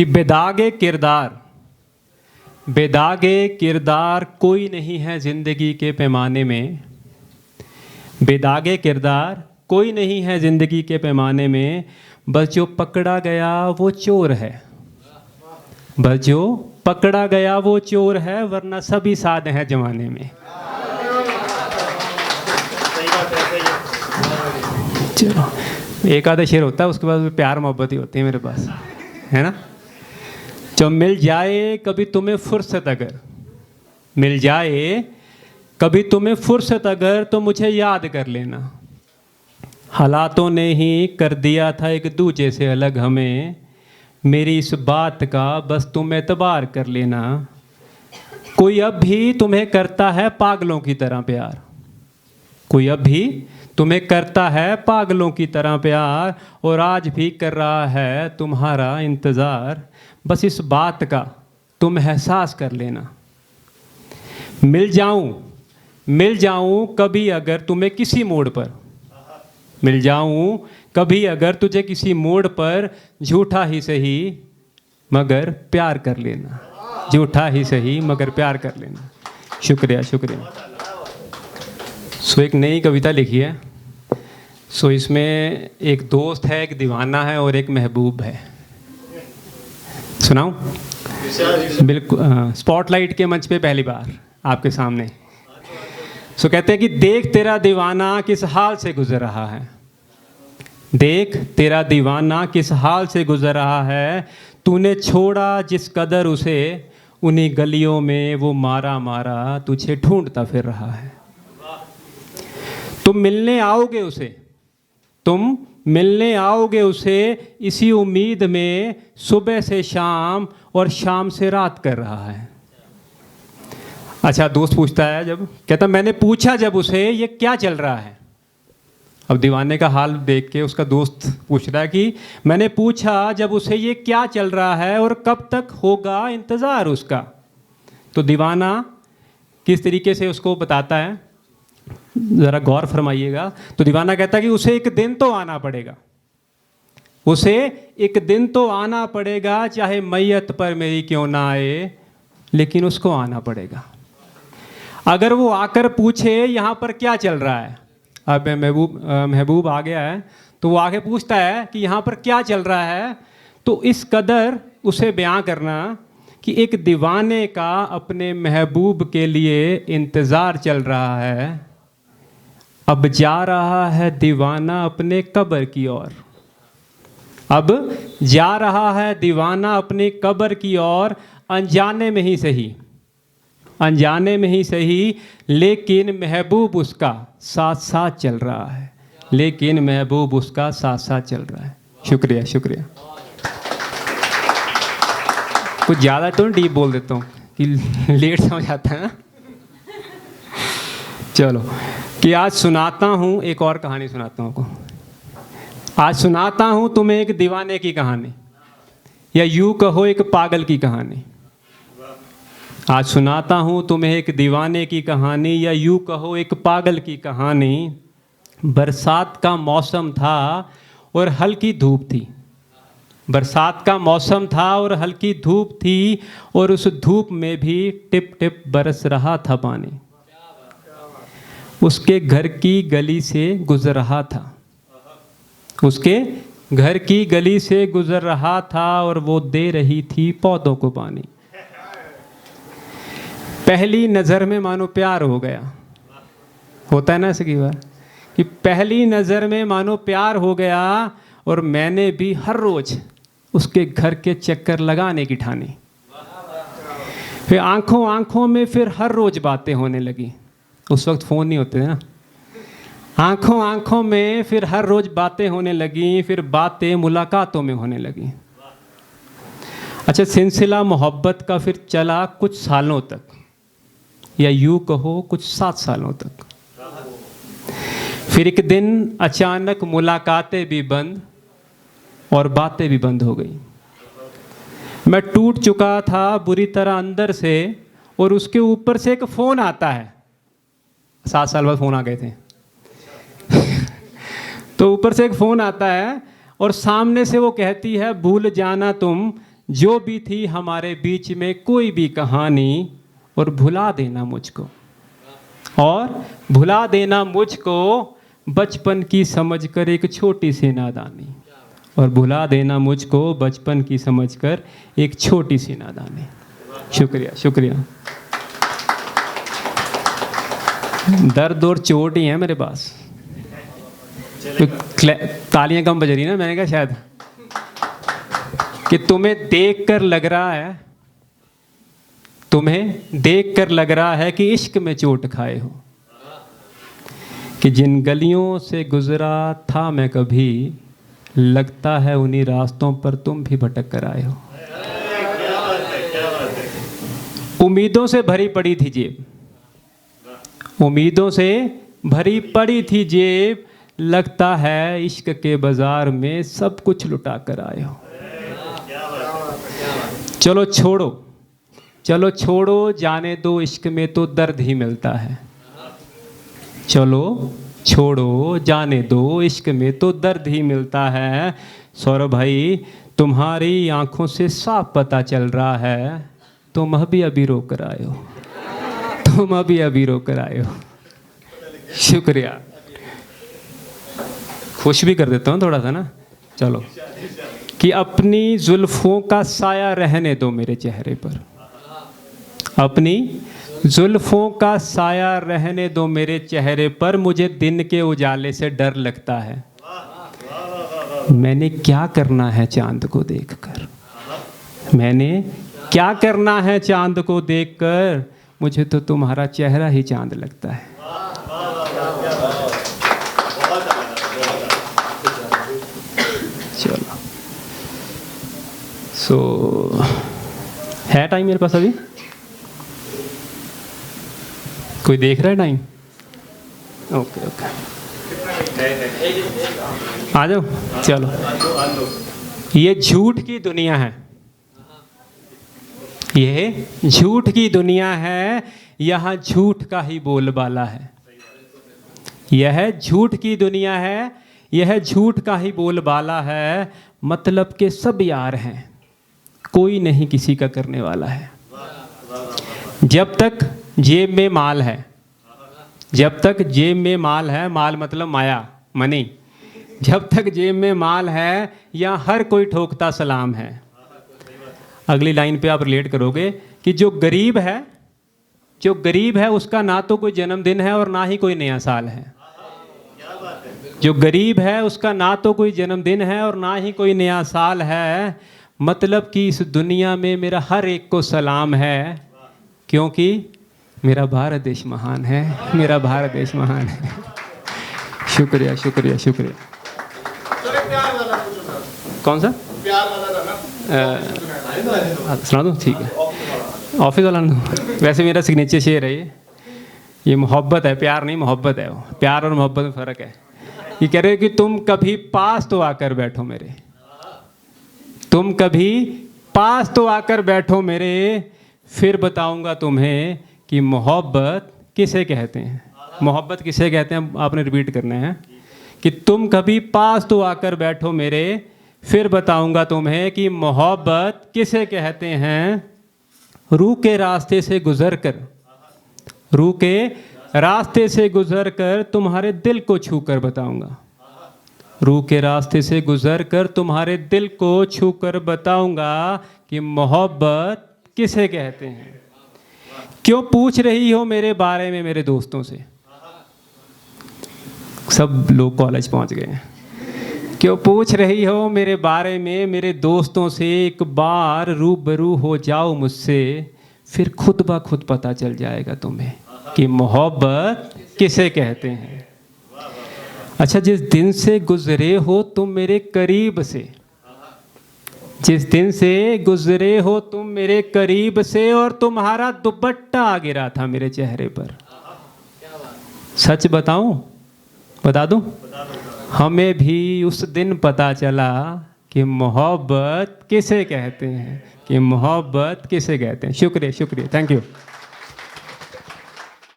कि बेदागे किरदार कोई नहीं है ज़िंदगी के पैमाने में। बेदागे किरदार कोई नहीं है ज़िंदगी के पैमाने में, बस जो पकड़ा गया वो चोर है। बस जो पकड़ा गया वो चोर है, वरना सभी साध हैं जमाने में। चलो, एक आधा शेर होता है, उसके बाद प्यार मोहब्बत ही होती है मेरे पास, है ना। जो मिल जाए कभी तुम्हें फुर्सत, अगर मिल जाए कभी तुम्हें फुर्सत अगर, तो मुझे याद कर लेना। हालातों ने ही कर दिया था एक दूजे से अलग हमें, मेरी इस बात का बस तुम एतबार कर लेना। कोई अब भी तुम्हें करता है पागलों की तरह प्यार, कोई अब भी तुम्हें करता है पागलों की तरह प्यार, और आज भी कर रहा है तुम्हारा इंतज़ार। बस इस बात का तुम एहसास कर लेना। मिल जाऊं कभी अगर तुम्हें किसी मोड़ पर, मिल जाऊं कभी अगर तुझे किसी मोड़ पर, झूठा ही सही मगर प्यार कर लेना। झूठा ही सही मगर प्यार कर लेना। शुक्रिया शुक्रिया। सो एक नई कविता लिखी है। सो इसमें एक दोस्त है, एक दीवाना है और एक महबूब है। सुनाऊं? बिल्कुल, स्पॉटलाइट के मंच पे पहली बार आपके सामने। सो कहते हैं कि देख तेरा दीवाना किस हाल से गुजर रहा है, देख तेरा दीवाना किस हाल से गुजर रहा है। तूने छोड़ा जिस कदर उसे, उन्हीं गलियों में वो मारा मारा तुझे ढूंढता फिर रहा है। तुम मिलने आओगे उसे, तुम मिलने आओगे उसे, इसी उम्मीद में सुबह से शाम और शाम से रात कर रहा है। अच्छा, दोस्त पूछता है जब, कहता मैंने पूछा जब उसे ये क्या चल रहा है। अब दीवाने का हाल देख के उसका दोस्त पूछ रहा है कि मैंने पूछा जब उसे ये क्या चल रहा है और कब तक होगा इंतज़ार उसका। तो दीवाना किस तरीके से उसको बताता है, ज़रा गौर फरमाइएगा। तो दीवाना कहता है कि उसे एक दिन तो आना पड़ेगा, उसे एक दिन तो आना पड़ेगा, चाहे मैयत पर मेरी क्यों ना आए, लेकिन उसको आना पड़ेगा। अगर वो आकर पूछे यहाँ पर क्या चल रहा है। अब महबूब आ गया है, तो वो आके पूछता है कि यहाँ पर क्या चल रहा है। तो इस कदर उसे बयां करना कि एक दीवाने का अपने महबूब के लिए इंतज़ार चल रहा है। अब जा रहा है दीवाना अपने कब्र की ओर, अब जा रहा है दीवाना अपनी कब्र की ओर, अनजाने में ही सही, अनजाने में ही सही, लेकिन महबूब उसका साथ साथ चल रहा है, लेकिन महबूब उसका साथ साथ चल रहा है। शुक्रिया शुक्रिया। कुछ ज़्यादा तो डीप बोल देता हूँ कि लेट समझ आता है ना। चलो, कि आज सुनाता हूँ एक और कहानी, सुनाता हूँ आपको। आज सुनाता हूँ तुम्हें एक दीवाने की कहानी, या यूँ कहो एक पागल की कहानी। आज सुनाता हूँ तुम्हें एक दीवाने की कहानी, या यूँ कहो एक पागल की कहानी। बरसात का मौसम था और हल्की धूप थी, बरसात का मौसम था और हल्की धूप थी, और उस धूप में भी टिप टिप बरस रहा था पानी। उसके घर की गली से गुजर रहा था, उसके घर की गली से गुजर रहा था, और वो दे रही थी पौधों को पानी। पहली नज़र में मानो प्यार हो गया, होता है ना ऐसे की बार, कि पहली नज़र में मानो प्यार हो गया, और मैंने भी हर रोज़ उसके घर के चक्कर लगाने की ठानी। फिर आंखों आंखों में फिर हर रोज़ बातें होने लगी। उस वक्त फ़ोन नहीं होते थे ना। आंखों आंखों में फिर हर रोज़ बातें होने लगी, फिर बातें मुलाकातों में होने लगी। अच्छा, सिलसिला मोहब्बत का फिर चला कुछ सालों तक, या यूँ कहो कुछ 7 सालों तक। फिर एक दिन अचानक मुलाकातें भी बंद और बातें भी बंद हो गई। मैं टूट चुका था बुरी तरह अंदर से, और उसके ऊपर से एक फ़ोन आता है। 7 साल बाद फ़ोन आ गए थे। तो ऊपर से एक फ़ोन आता है, और सामने से वो कहती है भूल जाना तुम जो भी थी हमारे बीच में कोई भी कहानी, और भुला देना मुझको, और भुला देना मुझको बचपन की समझकर एक छोटी सी नादानी, और भुला देना मुझको बचपन की समझकर एक छोटी सी नादानी। शुक्रिया शुक्रिया। दर्द और चोट ही है मेरे पास, तो तालियां कम बज रही ना, मैंने कहा शायद कि तुम्हें देखकर लग रहा है, तुम्हें देखकर लग रहा है कि इश्क में चोट खाए हो, कि जिन गलियों से गुजरा था मैं कभी, लगता है उन्हीं रास्तों पर तुम भी भटक कर आए हो। उम्मीदों से भरी पड़ी थी जेब, उम्मीदों से भरी पड़ी थी जेब, लगता है इश्क के बाजार में सब कुछ लुटा कर आए हो। चलो छोड़ो, चलो छोड़ो, जाने दो, इश्क में तो दर्द ही मिलता है। चलो छोड़ो, जाने दो, इश्क में तो दर्द ही मिलता है। सौरभ भाई, तुम्हारी आंखों से साफ पता चल रहा है, तुम अभी रो कर आए हो, तुम अभी रो कर आए हो। शुक्रिया। खुश भी कर देता हूँ थोड़ा सा ना। चलो, कि अपनी जुल्फों का साया रहने दो मेरे चेहरे पर, अपनी जुल्फों का साया रहने दो मेरे चेहरे पर, मुझे दिन के उजाले से डर लगता है। मैंने क्या करना है चांद को देखकर, मैंने क्या करना है चांद को देखकर, मुझे तो तुम्हारा चेहरा ही चांद लगता है। चलो, है टाइम मेरे पास अभी? कोई देख रहा है टाइम? ओके ओके, आ जाओ। चलो, ये झूठ की दुनिया है, ये झूठ की दुनिया है, यहाँ झूठ का ही बोलबाला है। यह झूठ की दुनिया है, यह झूठ का ही बोलबाला है। मतलब के सब यार हैं, कोई नहीं किसी का करने वाला है। जब तक जेब में माल है, जब तक जेब में माल है, माल मतलब माया, मनी, जब तक जेब में माल है, यहाँ हर कोई ठोकता सलाम है। अगली लाइन पे आप रिलेट करोगे कि जो गरीब है, जो गरीब है उसका ना तो कोई जन्मदिन है और ना ही कोई नया साल है। जो गरीब है उसका ना तो कोई जन्मदिन है और ना ही कोई नया साल है। मतलब कि इस दुनिया में मेरा हर एक को सलाम है, क्योंकि मेरा भारत देश महान है, मेरा भारत देश महान है। शुक्रिया शुक्रिया शुक्रिया। कौन सा प्यार वाला सुना दूँ? ठीक है, ऑफिस वाला ना, वैसे मेरा सिग्नेचर शेयर है ये मोहब्बत है, प्यार नहीं मोहब्बत है। वो प्यार और मोहब्बत में फ़र्क है। ये कह रहे हो कि तुम कभी पास तो आकर बैठो मेरे, तुम कभी पास तो आकर बैठो मेरे, फिर बताऊंगा तुम्हें कि मोहब्बत किसे कहते हैं। मोहब्बत किसे कहते हैं आपने रिपीट करना है कि तुम कभी पास तो आकर बैठो मेरे, फिर बताऊंगा तुम्हें कि मोहब्बत किसे कहते हैं। रूह के रास्ते से गुजर कर, रूह के रास्ते से गुजर कर तुम्हारे दिल को छू कर बताऊंगा, रूह के रास्ते से गुजर कर तुम्हारे दिल को छू कर बताऊंगा कि मोहब्बत किसे कहते हैं। क्यों पूछ रही हो मेरे बारे में मेरे दोस्तों से? सब लोग कॉलेज पहुंच गए हैं। क्यों पूछ रही हो मेरे बारे में मेरे दोस्तों से? एक बार रूबरू हो जाओ मुझसे, फिर खुद ब खुद पता चल जाएगा तुम्हें कि मोहब्बत किसे कहते हैं। अच्छा, जिस दिन से गुजरे हो तुम मेरे करीब से, जिस दिन से गुजरे हो तुम मेरे करीब से, और तुम्हारा दुपट्टा आ गिरा था मेरे चेहरे पर, सच बताऊं, बता दूं, हमें भी उस दिन पता चला कि मोहब्बत किसे कहते हैं, कि मोहब्बत किसे कहते हैं। शुक्रिया शुक्रिया, थैंक यू।